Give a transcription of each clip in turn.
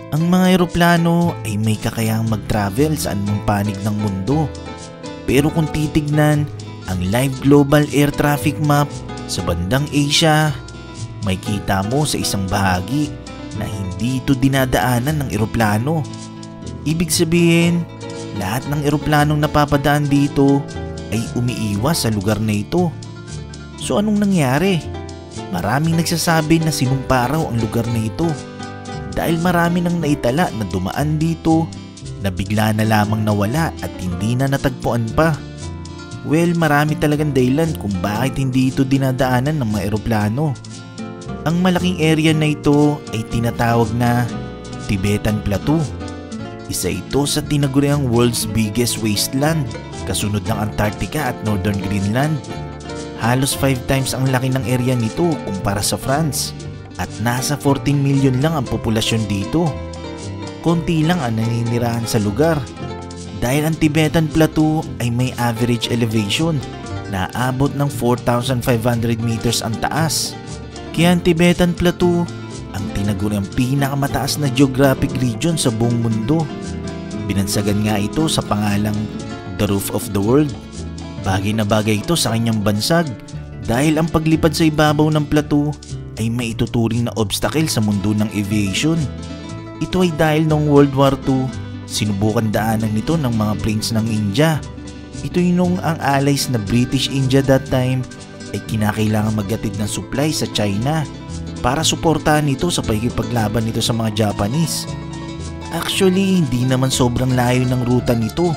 Ang mga eroplano ay may kakayahang mag-travel sa anumang panig ng mundo. Pero kung titignan ang live global air traffic map sa bandang Asia, may kita mo sa isang bahagi na hindi ito dinadaanan ng eroplano. Ibig sabihin, lahat ng eroplanong napapadaan dito ay umiiwas sa lugar na ito. So anong nangyari? Maraming nagsasabi na sinumpa raw ang lugar na ito dahil marami nang naitala na dumaan dito na bigla na lamang nawala at hindi na natagpuan pa. Well, marami talagang dahilan kung bakit hindi ito dinadaanan ng mga eroplano. Ang malaking area na ito ay tinatawag na Tibetan Plateau. Isa ito sa tinaguriang world's biggest wasteland, kasunod ng Antarctica at Northern Greenland. Halos 5 times ang laki ng area nito kumpara sa France at nasa 14 million lang ang populasyon dito. Konti lang ang naninirahan sa lugar dahil ang Tibetan Plateau ay may average elevation na aabot ng 4,500 meters ang taas. Kaya ang Tibetan Plateau ang tinaguriang pinakamataas na geographic region sa buong mundo. Binansagan nga ito sa pangalang The Roof of the World. Bagay na bagay ito sa kanyang bansag dahil ang paglipad sa ibabaw ng plateau ay maituturing na obstacle sa mundo ng aviation. Ito ay dahil noong World War II, sinubukan daanan nito ng mga planes ng India. Ito yung nung ang allies na British India that time ay kinakailangan maghatid ng supply sa China para suportahan nito sa pakikipaglaban nito sa mga Japanese. Actually, hindi naman sobrang layo ng ruta nito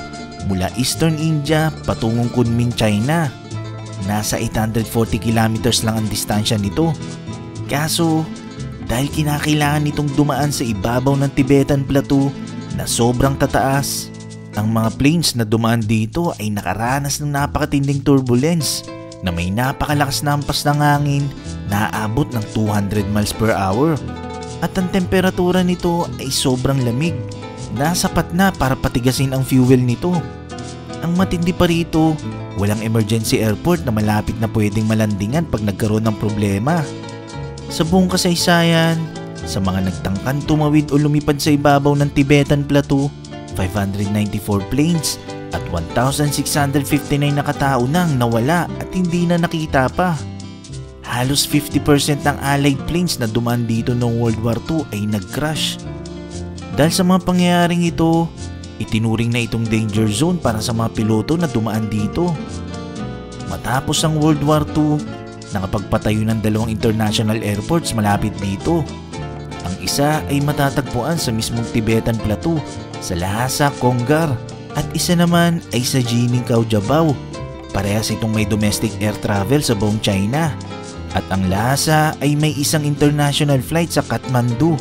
mula Eastern India patungong Kunming, China. Nasa 840 kilometers lang ang distansya nito. Kaso, dahil kinakailangan nitong dumaan sa ibabaw ng Tibetan Plateau na sobrang tataas, ang mga planes na dumaan dito ay nakaranas ng napakatinding turbulence na may napakalakas na hampas ng hangin na aabot ng 200 miles per hour. At ang temperatura nito ay sobrang lamig na sapat na para patigasin ang fuel nito. Ang matindi pa rito, walang emergency airport na malapit na pwedeng malandingan pag nagkaroon ng problema. Sa buong kasaysayan, sa mga nagtangkan tumawid o lumipad sa ibabaw ng Tibetan Plateau, 594 planes at 1,659 na katao nang nawala at hindi na nakita pa. Halos 50% ng Allied planes na dumaan dito noong World War II ay nag-crash. Dahil sa mga pangyayaring ito, itinuring na itong danger zone para sa mga piloto na dumaan dito. Matapos ang World War II, nakapagpatayo ng 2 international airports malapit dito. Ang isa ay matatagpuan sa mismong Tibetan Plateau sa Lhasa, Kongar at isa naman ay sa Jining-Kao, Davao. Parehas itong may domestic air travel sa buong China. At ang Lhasa ay may isang international flight sa Kathmandu,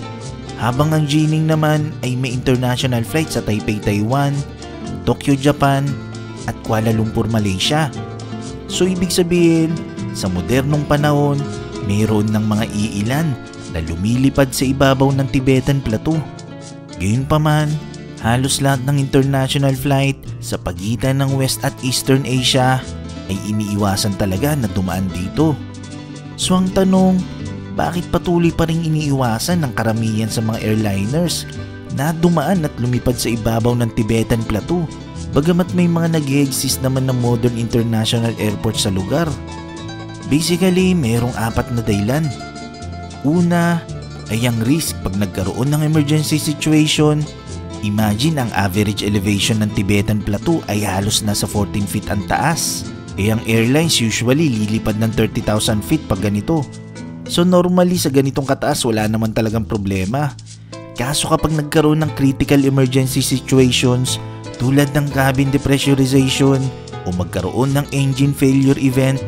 habang ang Jining naman ay may international flight sa Taipei, Taiwan, Tokyo, Japan at Kuala Lumpur, Malaysia. So ibig sabihin, sa modernong panahon, mayroon ng mga iilan na lumilipad sa ibabaw ng Tibetan Plateau. Gayunpaman, halos lahat ng international flight sa pagitan ng West at Eastern Asia ay iniiwasan talaga na dumaan dito. So ang tanong, bakit patuloy pa rin iniiwasan ng karamihan sa mga airliners na dumaan at lumipad sa ibabaw ng Tibetan Plateau bagamat may mga nag-e-exist naman ng modern international airport sa lugar? Basically, mayroong 4 na dahilan. Una ay ang risk pag nagkaroon ng emergency situation. Imagine ang average elevation ng Tibetan Plateau ay halos nasa 14 feet ang taas. Ang airlines usually lilipad ng 30,000 feet pag ganito. So normally sa ganitong kataas wala naman talagang problema. Kaso kapag nagkaroon ng critical emergency situations tulad ng cabin depressurization o magkaroon ng engine failure event,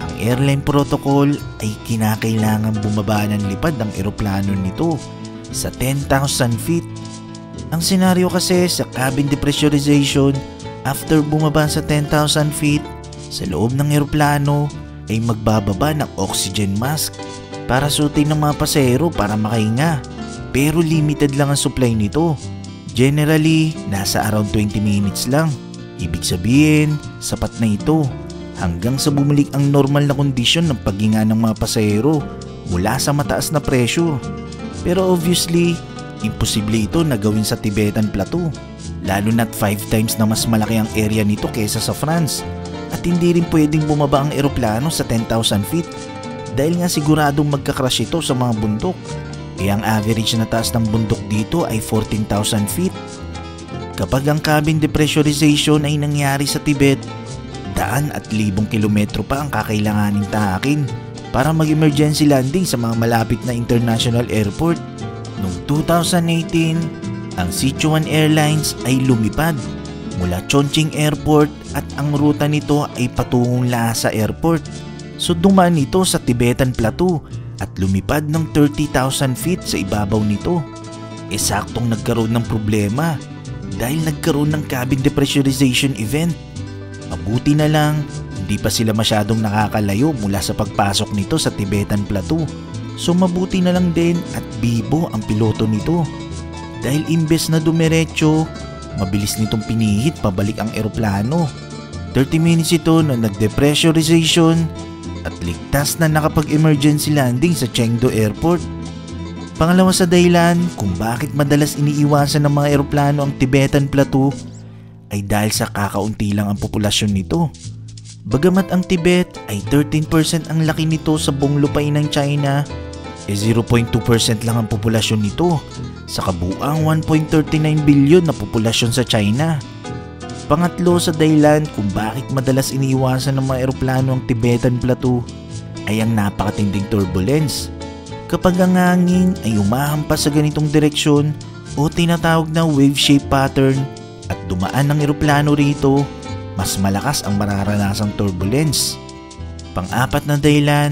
ang airline protocol ay kinakailangan bumaba ng lipad ng eroplano nito sa 10,000 feet. Ang senaryo kasi sa cabin depressurization, after bumaba sa 10,000 feet, sa loob ng eroplano ay magbababa ng oxygen mask para suotin ng mga pasahero para makahinga. Pero limited lang ang supply nito. Generally, nasa around 20 minutes lang. Ibig sabihin, sapat na ito hanggang sa bumalik ang normal na kondisyon ng paghinga ng mga pasahero mula sa mataas na pressure. Pero obviously, Imposible ito na gawin sa Tibetan Plateau, lalo na't 5 times na mas malaki ang area nito kaysa sa France. At hindi rin pwedeng bumaba ang eroplano sa 10,000 feet dahil nga siguradong magkakrush ito sa mga bundok. Ang average na taas ng bundok dito ay 14,000 feet. Kapag ang cabin depressurization ay nangyari sa Tibet, daan at libong kilometro pa ang kakailanganing tahakin para mag-emergency landing sa mga malapit na international airport. Noong 2018, ang Sichuan Airlines ay lumipad mula Chongqing Airport at ang ruta nito ay patungong Lhasa Airport. So dumaan ito sa Tibetan Plateau at lumipad ng 30,000 feet sa ibabaw nito. Saktong nagkaroon ng problema dahil nagkaroon ng cabin depressurization event. Mabuti na lang, hindi pa sila masyadong nakakalayo mula sa pagpasok nito sa Tibetan Plateau. So mabuti na lang din at bibo ang piloto nito. Dahil imbes na dumiretso, mabilis nitong pinihit pabalik ang eroplano. 30 minutes ito na nag-depressurization at ligtas na nakapag-emergency landing sa Chengdu Airport. Pangalawa sa dahilan kung bakit madalas iniiwasan ng mga eroplano ang Tibetan Plateau ay dahil sa kakaunti lang ang populasyon nito. Bagamat ang Tibet ay 13% ang laki nito sa buong lupain ng China, 0.2% lang ang populasyon nito sa kabuuang 1.39 bilyon na populasyon sa China. Pangatlo sa dahilan kung bakit madalas iniiwasan ng mga eroplano ang Tibetan Plateau ay ang napakatinding turbulence. Kapag ang hangin ay umahampas sa ganitong direksyon o tinatawag na wave-shape pattern at dumaan ng eroplano rito, mas malakas ang mararanasang turbulence. Pang-apat na dahilan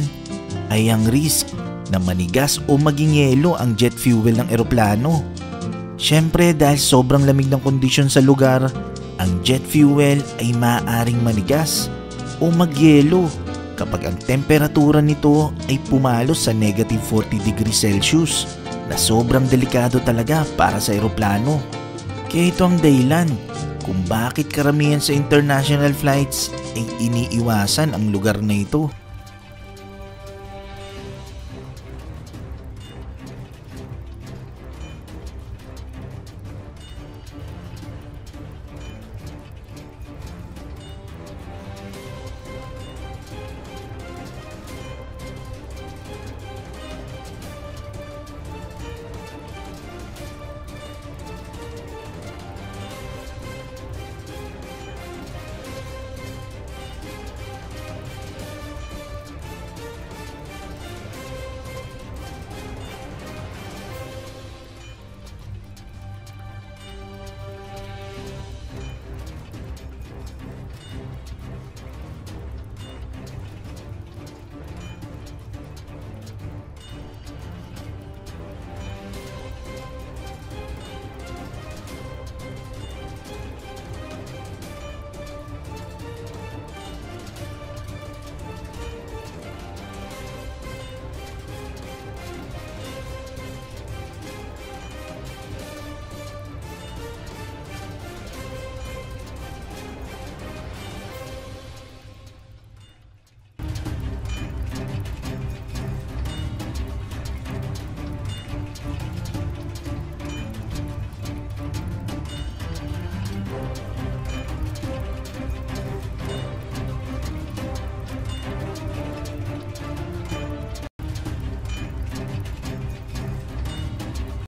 ay ang risk na manigas o maging yelo ang jet fuel ng eroplano. Siyempre dahil sobrang lamig ng kondisyon sa lugar, ang jet fuel ay maaaring manigas o magyelo kapag ang temperatura nito ay pumalos sa negative 40 degrees Celsius na sobrang delikado talaga para sa eroplano. Kaya ito ang dahilan kung bakit karamihan sa international flights ay iniiwasan ang lugar na ito.